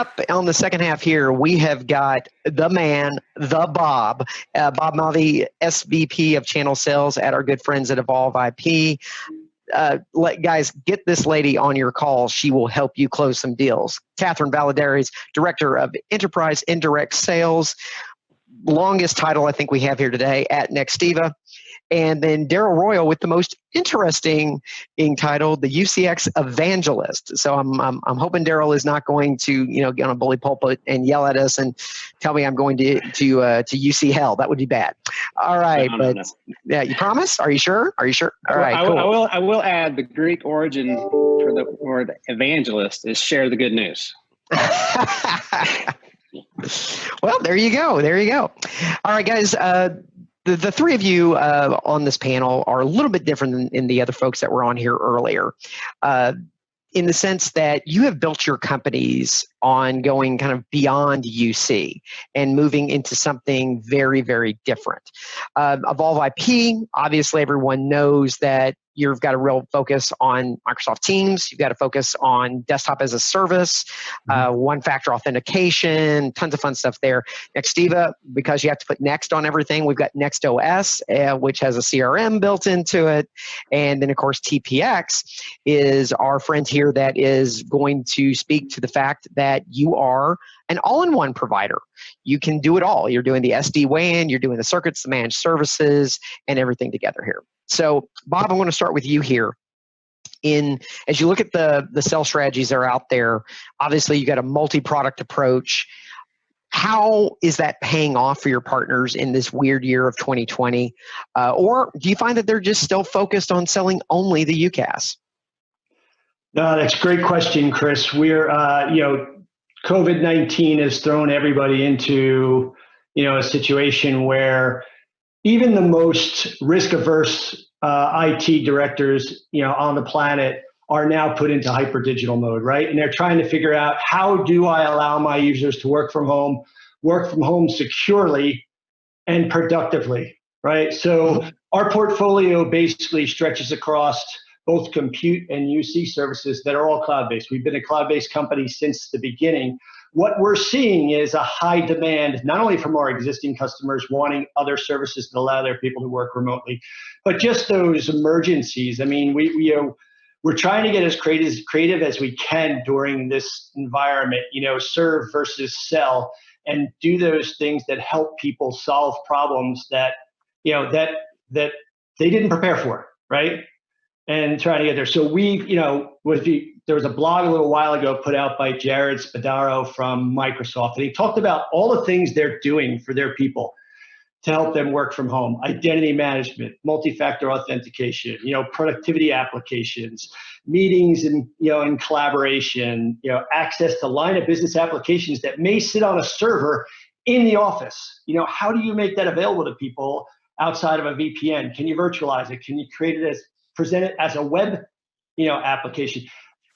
up on the second half here, we have got the man, the Bob, Bob Maute, SVP of Channel Sales at our good friends at Evolve IP. Guys, get this lady on your call. She will help you close some deals. Cathryn Valladares, Director of Enterprise Indirect Sales, longest title I think we have here today at Nextiva. And then Darrell Royal with the most interesting being titled the UCX Evangelist. So I'm hoping Darrell is not going to get on a bully pulpit and yell at us and tell me I'm going to UC hell. That would be bad. All right, no. Yeah, you promise? Are you sure? Are you sure? All right, cool. I will add the Greek origin for the word evangelist is share the good news. Well, there you go. There you go. All right, guys. The three of you on this panel are a little bit different than the other folks that were on here earlier, in the sense that you have built your companies on going kind of beyond UC and moving into something very, very different. Evolve IP, obviously everyone knows that you've got a real focus on Microsoft Teams. You've got to focus on desktop as a service, one-factor authentication, tons of fun stuff there. Nextiva, because you have to put Next on everything, we've got NextOS, which has a CRM built into it. And then, of course, TPX is our friend here that is going to speak to the fact that you are an all-in-one provider. You can do it all. You're doing the SD-WAN, you're doing the circuits, the managed services, and everything together here. So, Bob, I want to start with you here. As you look at the sales strategies that are out there, obviously you got a multi-product approach. How is that paying off for your partners in this weird year of 2020? Or do you find that they're just still focused on selling only the UCaaS? No, that's a great question, Chris. We're, COVID-19 has thrown everybody into, a situation where even the most risk-averse IT directors, on the planet are now put into hyper-digital mode, right? And they're trying to figure out, how do I allow my users to work from home securely and productively, right? So our portfolio basically stretches across both compute and UC services that are all cloud-based. We've been a cloud-based company since the beginning. What we're seeing is a high demand, not only from our existing customers wanting other services that allow their people to work remotely, but just those emergencies. I mean, we're trying to get as creative as we can during this environment, serve versus sell, and do those things that help people solve problems that, that they didn't prepare for, right? And trying to get there. So there was a blog a little while ago put out by Jared Spadaro from Microsoft, and he talked about all the things they're doing for their people to help them work from home: identity management, multi-factor authentication, productivity applications, meetings and collaboration, access to line of business applications that may sit on a server in the office. How do you make that available to people outside of a VPN? Can you virtualize it? Can you present it as a web, application?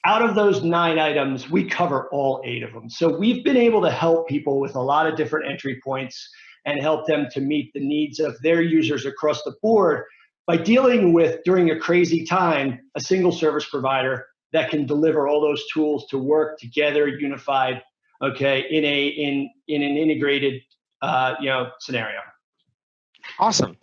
Out of those 9 items, we cover all 8 of them. So we've been able to help people with a lot of different entry points and help them to meet the needs of their users across the board by dealing with, during a crazy time, a single service provider that can deliver all those tools to work together, unified, in an integrated, scenario. Awesome.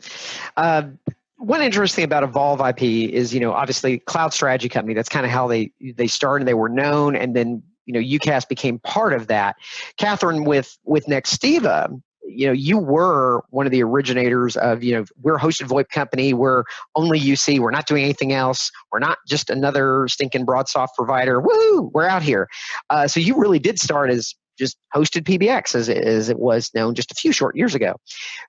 One interesting thing about Evolve IP is, obviously cloud strategy company. That's kind of how they started. They were known, and then UCaaS became part of that. Cathryn, with Nextiva, you were one of the originators of, we're a hosted VoIP company. We're only UC. We're not doing anything else. We're not just another stinking BroadSoft provider. Woo! We're out here. So you really did start as just hosted PBX, as it was known just a few short years ago.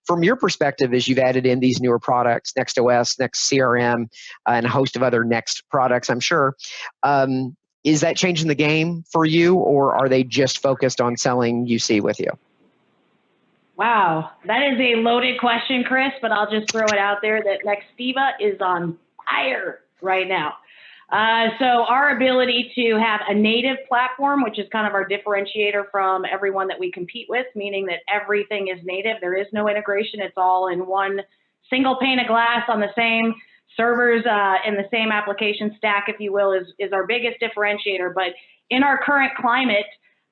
From your perspective, as you've added in these newer products, NextOS, Next CRM, and a host of other Next products, I'm sure, is that changing the game for you, or are they just focused on selling UC with you? Wow, that is a loaded question, Chris, but I'll just throw it out there that Nextiva is on fire right now. So our ability to have a native platform, which is kind of our differentiator from everyone that we compete with, meaning that everything is native. There is no integration. It's all in one single pane of glass on the same servers in the same application stack, if you will, is our biggest differentiator. But in our current climate,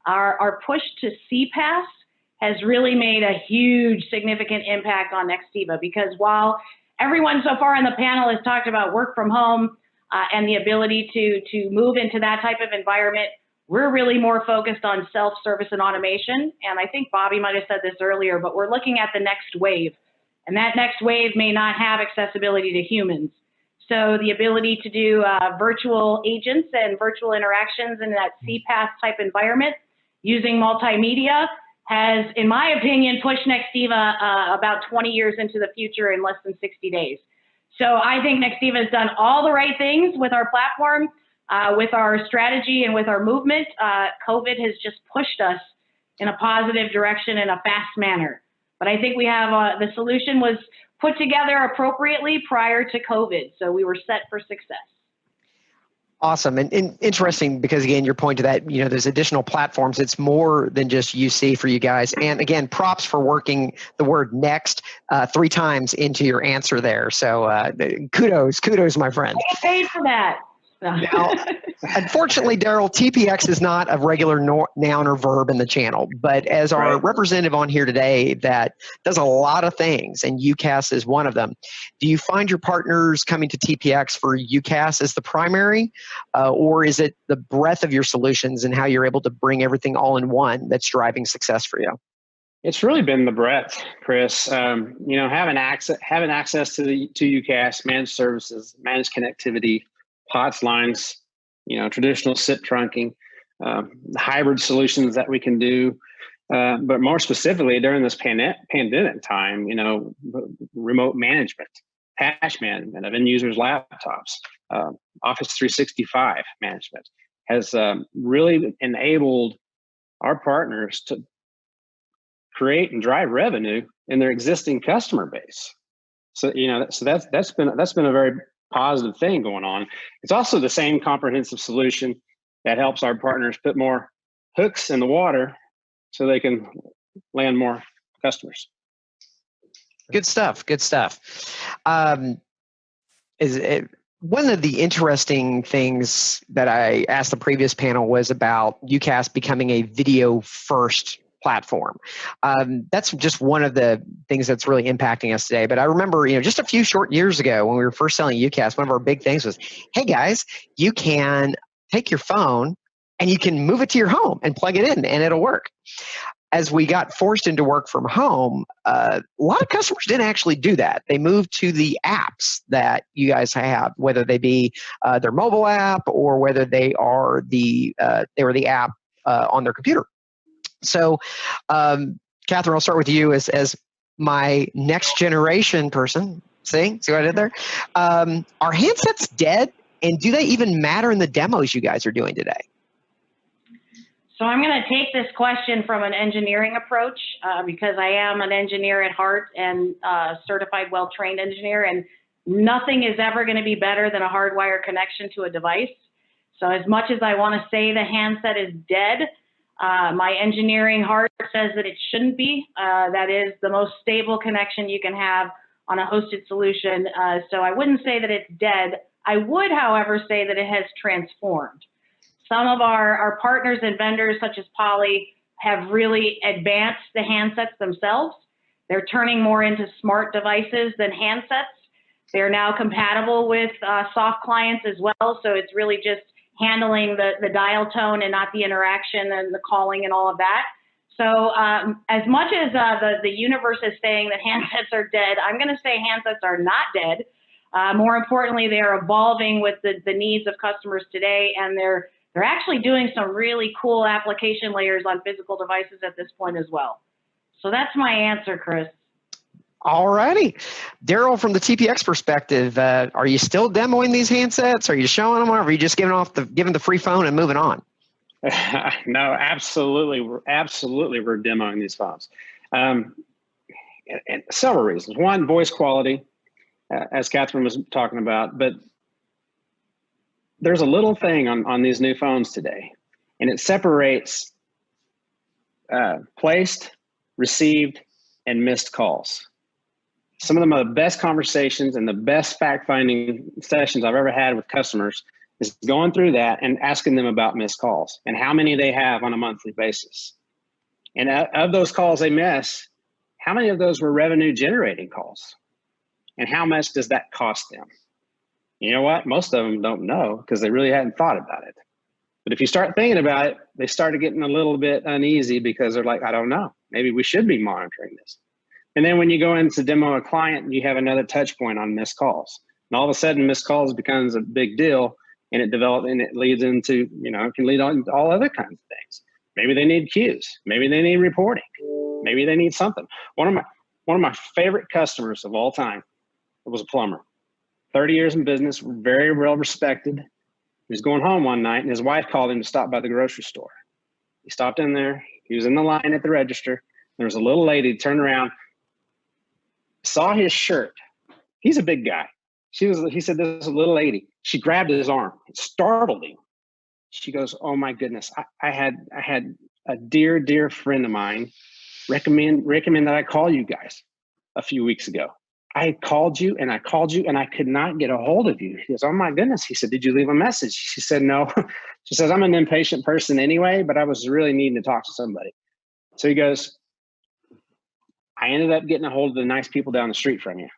our push to CPaaS has really made a huge, significant impact on Nextiva, because while everyone so far on the panel has talked about work from home and the ability to move into that type of environment, we're really more focused on self-service and automation. And I think Bobby might have said this earlier, but we're looking at the next wave. And that next wave may not have accessibility to humans. So the ability to do virtual agents and virtual interactions in that CPaaS type environment using multimedia has, in my opinion, pushed Nextiva about 20 years into the future in less than 60 days. So I think Nextiva has done all the right things with our platform, with our strategy, and with our movement. COVID has just pushed us in a positive direction in a fast manner. But I think we have, the solution was put together appropriately prior to COVID, so we were set for success. Awesome. And interesting, because again, your point to that, you know, there's additional platforms. It's more than just UC for you guys. And again, props for working the word next 3 times into your answer there. So kudos, my friend. I get paid for that. Now, unfortunately, Darrell, TPX is not a regular noun or verb in the channel, but as our representative on here today that does a lot of things, and UCaaS is one of them, do you find your partners coming to TPX for UCaaS as the primary, or is it the breadth of your solutions and how you're able to bring everything all in one that's driving success for you? It's really been the breadth, Chris. You know, having access to UCaaS, managed services, managed connectivity, POTS lines, you know, traditional SIP trunking, hybrid solutions that we can do, but more specifically during this pandemic time, you know, remote management, patch management of end users' laptops, Office 365 management has really enabled our partners to create and drive revenue in their existing customer base. So, you know, so that's been a very positive thing going on. It's also the same comprehensive solution that helps our partners put more hooks in the water so they can land more customers. Good stuff. Good stuff. One of the interesting things that I asked the previous panel was about UCaaS becoming a video first platform. That's just one of the things that's really impacting us today. But I remember, you know, just a few short years ago when we were first selling UCaaS, one of our big things was, hey guys, you can take your phone and you can move it to your home and plug it in and it'll work. As we got forced into work from home, a lot of customers didn't actually do that. They moved to the apps that you guys have, whether they be their mobile app or whether they are the app on their computer. So, Cathryn, I'll start with you as my next generation person. See what I did there? Are handsets dead, and do they even matter in the demos you guys are doing today? So I'm going to take this question from an engineering approach because I am an engineer at heart and certified, well-trained engineer, and nothing is ever going to be better than a hardwire connection to a device. So as much as I want to say the handset is dead, my engineering heart says that it shouldn't be. That is the most stable connection you can have on a hosted solution. So I wouldn't say that it's dead. I would, however, say that it has transformed. Some of our partners and vendors, such as Poly, have really advanced the handsets themselves. They're turning more into smart devices than handsets. They're now compatible with soft clients as well. So it's really just handling the dial tone and not the interaction and the calling and all of that. So as much as the universe is saying that handsets are dead, I'm going to say handsets are not dead. More importantly, they are evolving with the needs of customers today, and they're actually doing some really cool application layers on physical devices at this point as well. So that's my answer, Chris. All righty. Darrell, from the TPX perspective, are you still demoing these handsets? Are you showing them, or are you just giving the free phone and moving on? No, absolutely. We're demoing these phones. And several reasons. One, voice quality, as Cathryn was talking about, but there's a little thing on these new phones today, and it separates placed, received, and missed calls. Some of the best conversations and the best fact-finding sessions I've ever had with customers is going through that and asking them about missed calls and how many they have on a monthly basis. And of those calls they miss, how many of those were revenue generating calls? And how much does that cost them? You know what? Most of them don't know because they really hadn't thought about it. But if you start thinking about it, they started getting a little bit uneasy because they're like, I don't know, maybe we should be monitoring this. And then when you go in to demo a client, you have another touch point on missed calls. And all of a sudden missed calls becomes a big deal, and it leads into, it can lead on to all other kinds of things. Maybe they need queues. Maybe they need reporting. Maybe they need something. One of my favorite customers of all time was a plumber. 30 years in business, very well respected. He was going home one night and his wife called him to stop by the grocery store. He stopped in there. He was in the line at the register. There was a little lady turned around, saw his shirt. He's a big guy. He said, there's a little lady. She grabbed his arm. It startled him. She goes, oh my goodness. I had a dear friend of mine recommend that I call you guys a few weeks ago. I called you and I could not get a hold of you. He goes, oh my goodness. He said, did you leave a message? She said, no. She says, I'm an impatient person anyway, but I was really needing to talk to somebody. So he goes, I ended up getting a hold of the nice people down the street from you.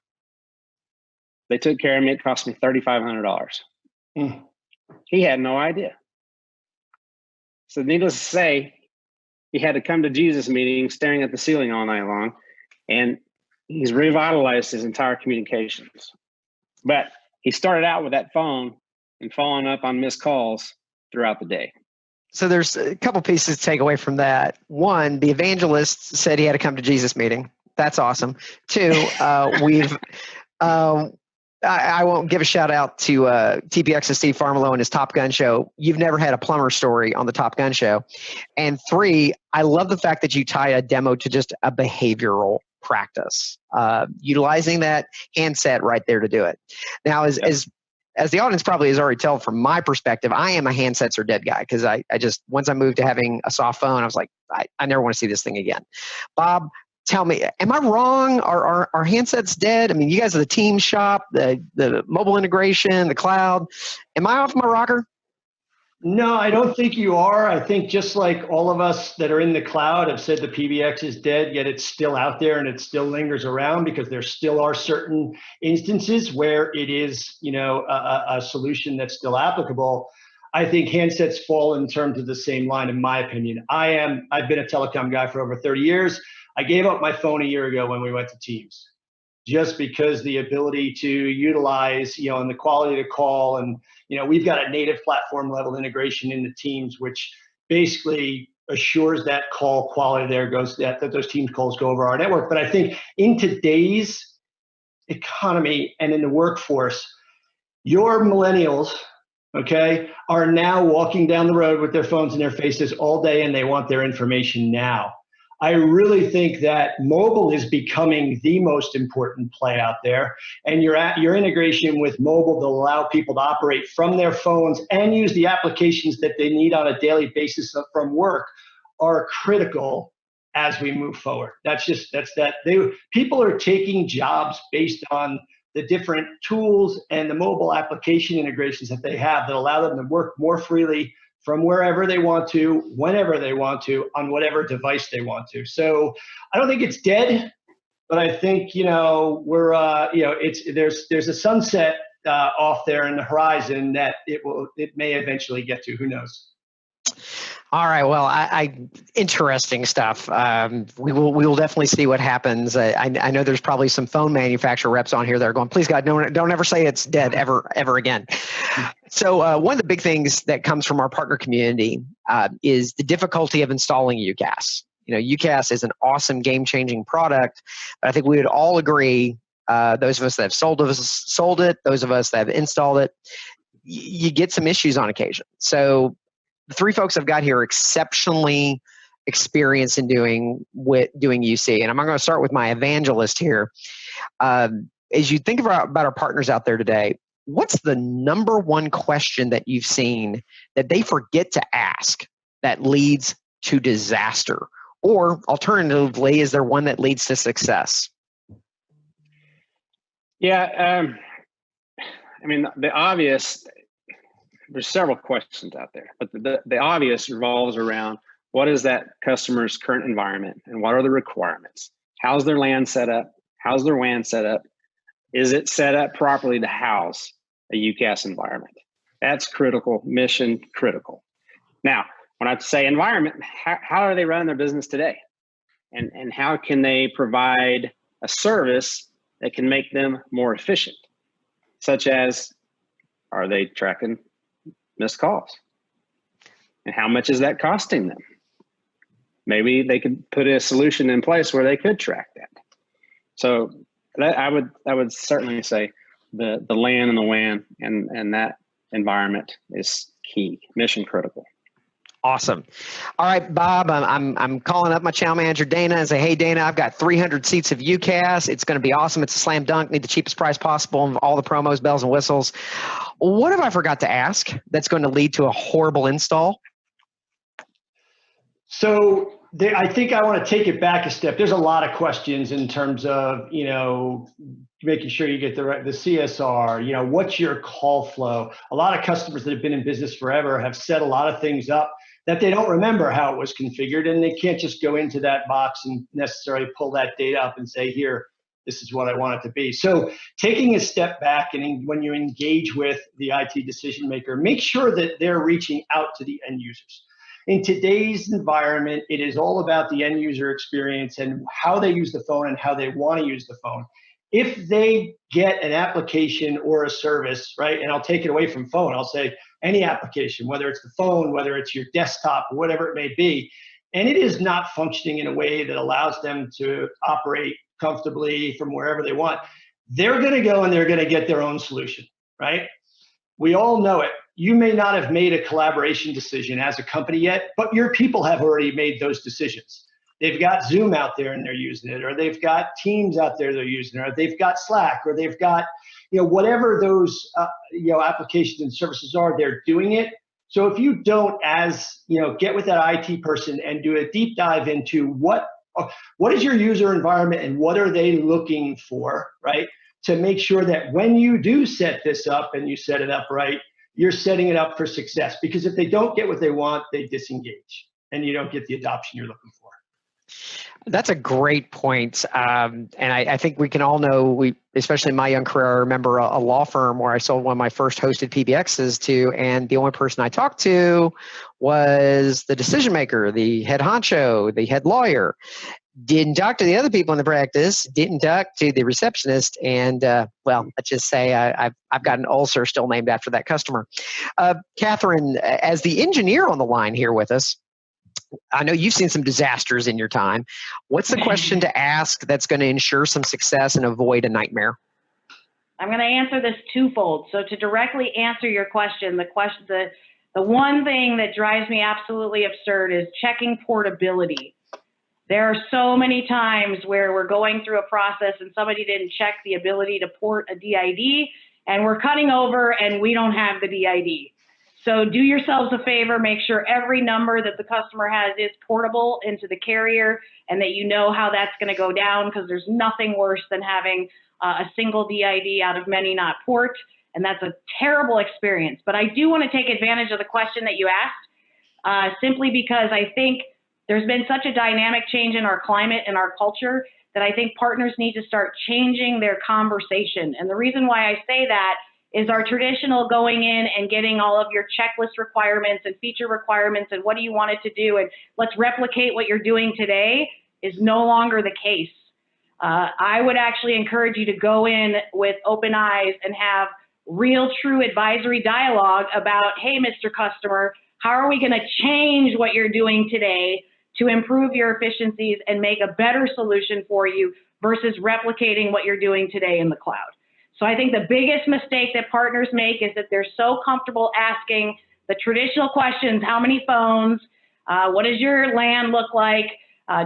They took care of me. It cost me $3,500. He had no idea. So needless to say, he had to come to Jesus meeting staring at the ceiling all night long. And he's revitalized his entire communications. But he started out with that phone and following up on missed calls throughout the day. So there's a couple pieces to take away from that. One, the evangelist said he had to come to Jesus meeting. That's awesome. Two, I won't give a shout out to TPX's Steve Farmelo and his Top Gun show. You've never had a plumber story on the Top Gun show. And three, I love the fact that you tie a demo to just a behavioral practice, utilizing that handset right there to do it. Now, as the audience probably has already told from my perspective, I am a handsets are dead guy because I just, once I moved to having a soft phone, I was like, I never want to see this thing again. Bob, tell me, am I wrong? Are handsets dead? I mean, you guys are the team shop, the mobile integration, the cloud. Am I off my rocker? No, I don't think you are. I think just like all of us that are in the cloud have said the PBX is dead, yet it's still out there and it still lingers around because there still are certain instances where it is, a solution that's still applicable. I think handsets fall in terms of the same line, in my opinion. I've been a telecom guy for over 30 years. I gave up my phone a year ago when we went to Teams, just because the ability to utilize, and the quality to call, and we've got a native platform level integration into Teams, which basically assures that call quality there goes that those Teams calls go over our network. But I think in today's economy and in the workforce, your millennials, okay, are now walking down the road with their phones in their faces all day, and they want their information now. I really think that mobile is becoming the most important play out there, and your integration with mobile to allow people to operate from their phones and use the applications that they need on a daily basis from work are critical as we move forward. People are taking jobs based on the different tools and the mobile application integrations that they have that allow them to work more freely from wherever they want to, whenever they want to, on whatever device they want to. So I don't think it's dead, but I think there's a sunset off there in the horizon that it may eventually get to. Who knows? All right. Well, interesting stuff. We will definitely see what happens. I know there's probably some phone manufacturer reps on here that are going, please God, don't ever say it's dead ever again. So one of the big things that comes from our partner community is the difficulty of installing UCaaS. UCaaS is an awesome game-changing product, but I think we would all agree, those of us that have sold it, those of us that have installed it, you get some issues on occasion. So the three folks I've got here are exceptionally experienced in doing UC, and I'm going to start with my evangelist here. As you think about our partners out there today, what's the number one question that you've seen that they forget to ask that leads to disaster? Or alternatively, is there one that leads to success? Yeah, the obvious there's several questions out there, but the obvious revolves around what is that customer's current environment and what are the requirements? How's their LAN set up? How's their WAN set up? Is it set up properly to house a UCaaS environment? That's critical, mission critical. Now, when I say environment, how are they running their business today? And how can they provide a service that can make them more efficient? Such as, are they tracking missed calls? And how much is that costing them? Maybe they could put a solution in place where they could track that. So that I would certainly say the LAN and the WAN and that environment is key, mission critical. Awesome. All right, Bob, I'm calling up my channel manager, Dana, and say, hey, Dana, I've got 300 seats of UCaaS. It's going to be awesome. It's a slam dunk. Need the cheapest price possible and all the promos, bells, and whistles. What have I forgot to ask that's going to lead to a horrible install? So I think I want to take it back a step. There's a lot of questions in terms of, making sure you get the CSR, what's your call flow? A lot of customers that have been in business forever have set a lot of things up that they don't remember how it was configured, and they can't just go into that box and necessarily pull that data up and say, here, this is what I want it to be. So taking a step back, and when you engage with the IT decision maker, make sure that they're reaching out to the end users. In today's environment, it is all about the end user experience and how they use the phone and how they want to use the phone. If they get an application or a service, right, and I'll take it away from phone, I'll say any application, whether it's the phone, whether it's your desktop, whatever it may be, and it is not functioning in a way that allows them to operate comfortably from wherever they want, they're going to go and they're going to get their own solution, right? We all know it. You may not have made a collaboration decision as a company yet, but your people have already made those decisions. They've got Zoom out there and they're using it, or they've got Teams out there they're using it, or they've got Slack, or they've got, whatever those, applications and services are, they're doing it. So if you don't, get with that IT person and do a deep dive into what is your user environment and what are they looking for, right? To make sure that when you do set this up and you set it up right, you're setting it up for success. Because if they don't get what they want, they disengage and you don't get the adoption you're looking for. That's a great point. And I think we can all know, especially in my young career, I remember a law firm where I sold one of my first hosted PBXs to, and the only person I talked to was the decision maker, the head honcho, the head lawyer. Didn't talk to the other people in the practice, didn't talk to the receptionist, and let's just say I've got an ulcer still named after that customer. Cathryn, as the engineer on the line here with us, I know you've seen some disasters in your time. What's the question to ask that's going to ensure some success and avoid a nightmare? I'm going to answer this twofold. So to directly answer your question, the one thing that drives me absolutely absurd is checking portability. There are so many times where we're going through a process and somebody didn't check the ability to port a DID, and we're cutting over and we don't have the DID. So do yourselves a favor, make sure every number that the customer has is portable into the carrier and that you know how that's going to go down, because there's nothing worse than having a single DID out of many not port, and that's a terrible experience. But I do want to take advantage of the question that you asked, simply because I think there's been such a dynamic change in our climate and our culture that I think partners need to start changing their conversation. And the reason why I say that is our traditional going in and getting all of your checklist requirements and feature requirements and what do you want it to do and let's replicate what you're doing today is no longer the case. I would actually encourage you to go in with open eyes and have real, true advisory dialogue about, hey, Mr. Customer, how are we going to change what you're doing today to improve your efficiencies and make a better solution for you versus replicating what you're doing today in the cloud. So I think the biggest mistake that partners make is that they're so comfortable asking the traditional questions: how many phones? What does your LAN look like?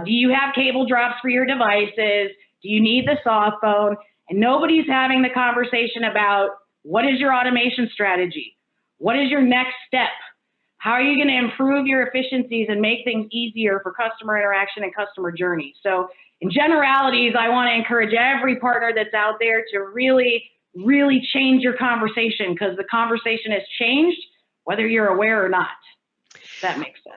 Do you have cable drops for your devices? Do you need the soft phone? And nobody's having the conversation about what is your automation strategy? What is your next step? How are you going to improve your efficiencies and make things easier for customer interaction and customer journey? So in generalities, I want to encourage every partner that's out there to really, really change your conversation, because the conversation has changed whether you're aware or not. If that makes sense.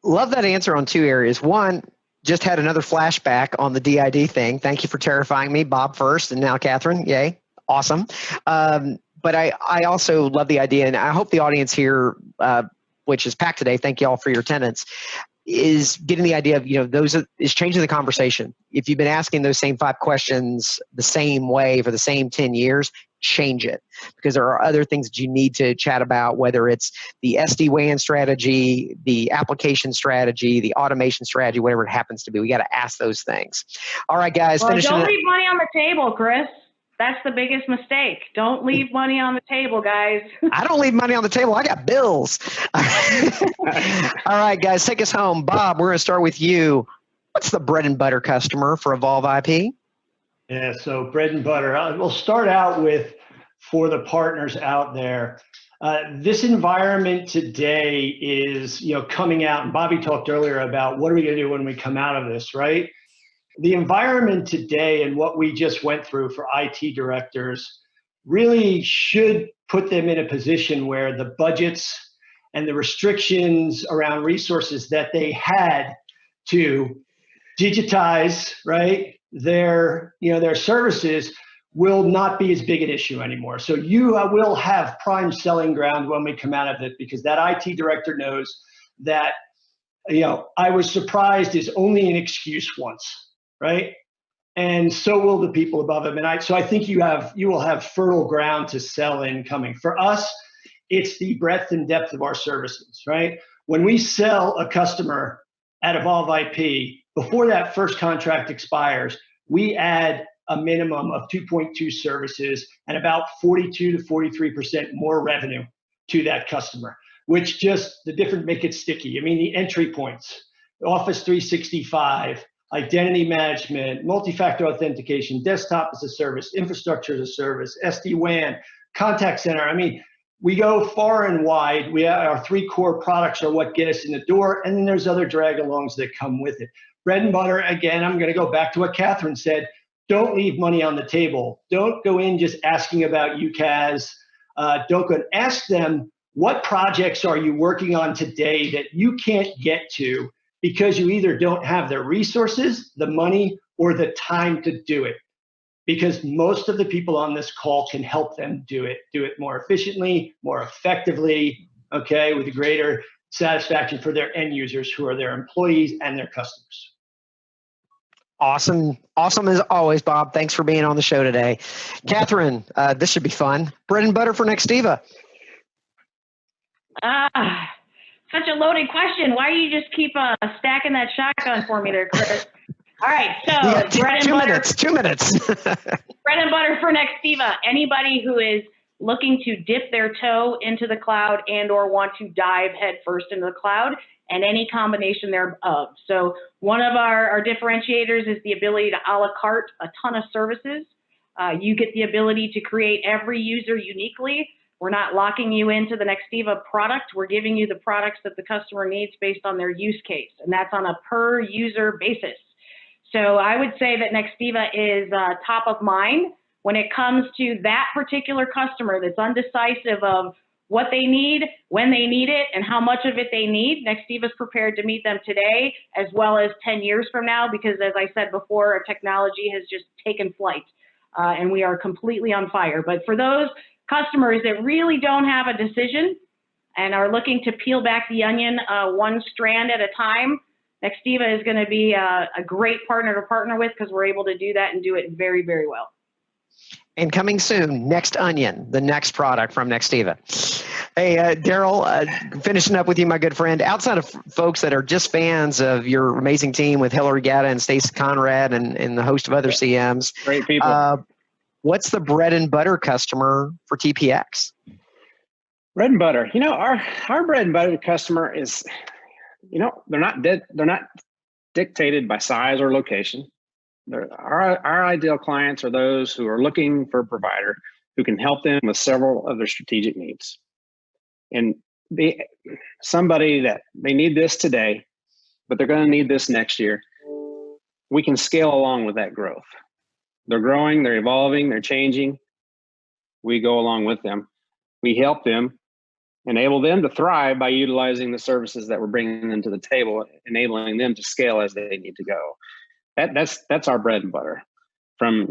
Love that answer on two areas. One, just had another flashback on the DID thing. Thank you for terrifying me, Bob first, and now Cathryn. Yay, awesome. But I also love the idea, and I hope the audience here, which is packed today, thank you all for your attendance, is getting the idea of, is changing the conversation. If you've been asking those same 5 questions the same way for the same 10 years, change it, because there are other things that you need to chat about, whether it's the SD-WAN strategy, the application strategy, the automation strategy, whatever it happens to be. We got to ask those things. All right, guys. Well, don't leave money on the table, Chris. That's the biggest mistake. Don't leave money on the table, guys. I don't leave money on the table. I got bills. All right, guys, take us home. Bob, we're going to start with you. What's the bread and butter customer for Evolve IP? Yeah, so bread and butter. We'll start out with, for the partners out there, this environment today is, coming out, and Bobby talked earlier about what are we going to do when we come out of this, right? The environment today and what we just went through for IT directors really should put them in a position where the budgets and the restrictions around resources that they had to digitize, right, their services will not be as big an issue anymore. So you will have prime selling ground when we come out of it, because that IT director knows that, I was surprised is only an excuse once, right? And so will the people above him. And so I think you will have fertile ground to sell in coming. For us, it's the breadth and depth of our services, right? When we sell a customer at Evolve IP, before that first contract expires, we add a minimum of 2.2 services and about 42 to 43% more revenue to that customer, which just the different make it sticky. I mean, the entry points, Office 365, identity management, multi-factor authentication, desktop as a service, infrastructure as a service, SD-WAN, contact center. I mean, we go far and wide. Our 3 core products are what get us in the door, and then there's other drag-alongs that come with it. Bread and butter, again, I'm going to go back to what Cathryn said. Don't leave money on the table. Don't go in just asking about UCaaS. Don't go and ask them, what projects are you working on today that you can't get to because you either don't have the resources, the money, or the time to do it? Because most of the people on this call can help them do it more efficiently, more effectively, okay, with greater satisfaction for their end users, who are their employees and their customers. Awesome as always, Bob. Thanks for being on the show today. Cathryn, this should be fun. Bread and butter for Nextiva. Such a loaded question. Why do you just keep stacking that shotgun for me there, Chris? All right, so bread and butter. 2 minutes. Bread and butter for Nextiva. Anybody who is looking to dip their toe into the cloud and or want to dive headfirst into the cloud, and any combination thereof. So one of our differentiators is the ability to a la carte a ton of services. You get the ability to create every user uniquely. We're not locking you into the Nextiva product. We're giving you the products that the customer needs based on their use case, and that's on a per user basis. So I would say that Nextiva is top of mind when it comes to that particular customer that's undecisive of what they need, when they need it, and how much of it they need. Nextiva is prepared to meet them today as well as 10 years from now, because as I said before, our technology has just taken flight and we are completely on fire. But for those customers that really don't have a decision and are looking to peel back the onion one strand at a time, Nextiva is going to be a great partner to partner with, because we're able to do that and do it very, very well. And coming soon, Next Onion, the next product from Nextiva. Hey, Darrell, finishing up with you, my good friend. Outside of folks that are just fans of your amazing team with Hillary Gatta and Stacey Conrad and the host of other CMs. Great people. What's the bread and butter customer for TPX? Bread and butter. Our bread and butter customer is, they're not dictated by size or location. Our ideal clients are those who are looking for a provider who can help them with several of their strategic needs. And somebody that they need this today, but they're going to need this next year. We can scale along with that growth. They're growing, they're evolving, they're changing. We go along with them. We help them enable them to thrive by utilizing the services that we're bringing them to the table, enabling them to scale as they need to go. That's our bread and butter. From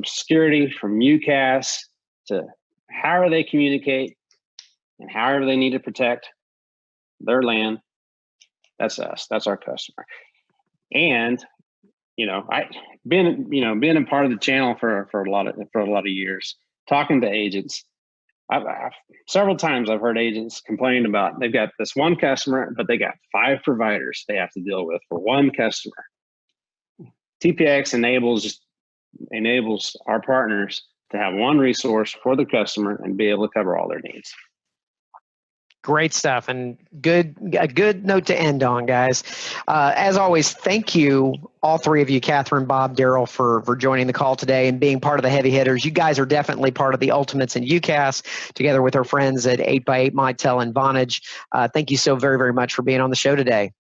security, from UCaaS to however they communicate and however they need to protect their land. That's us. That's our customer. And I've been a part of the channel for a lot of years, talking to agents. Several times I've heard agents complain about they've got this one customer, but they got 5 providers they have to deal with for one customer. TPX enables our partners to have one resource for the customer and be able to cover all their needs. Great stuff, and a good note to end on, guys. As always, thank you, all three of you, Cathryn, Bob, Darrell, for joining the call today and being part of the heavy hitters. You guys are definitely part of the ultimates in UCaaS, together with our friends at 8x8 Mitel and Vonage. Thank you so very, very much for being on the show today.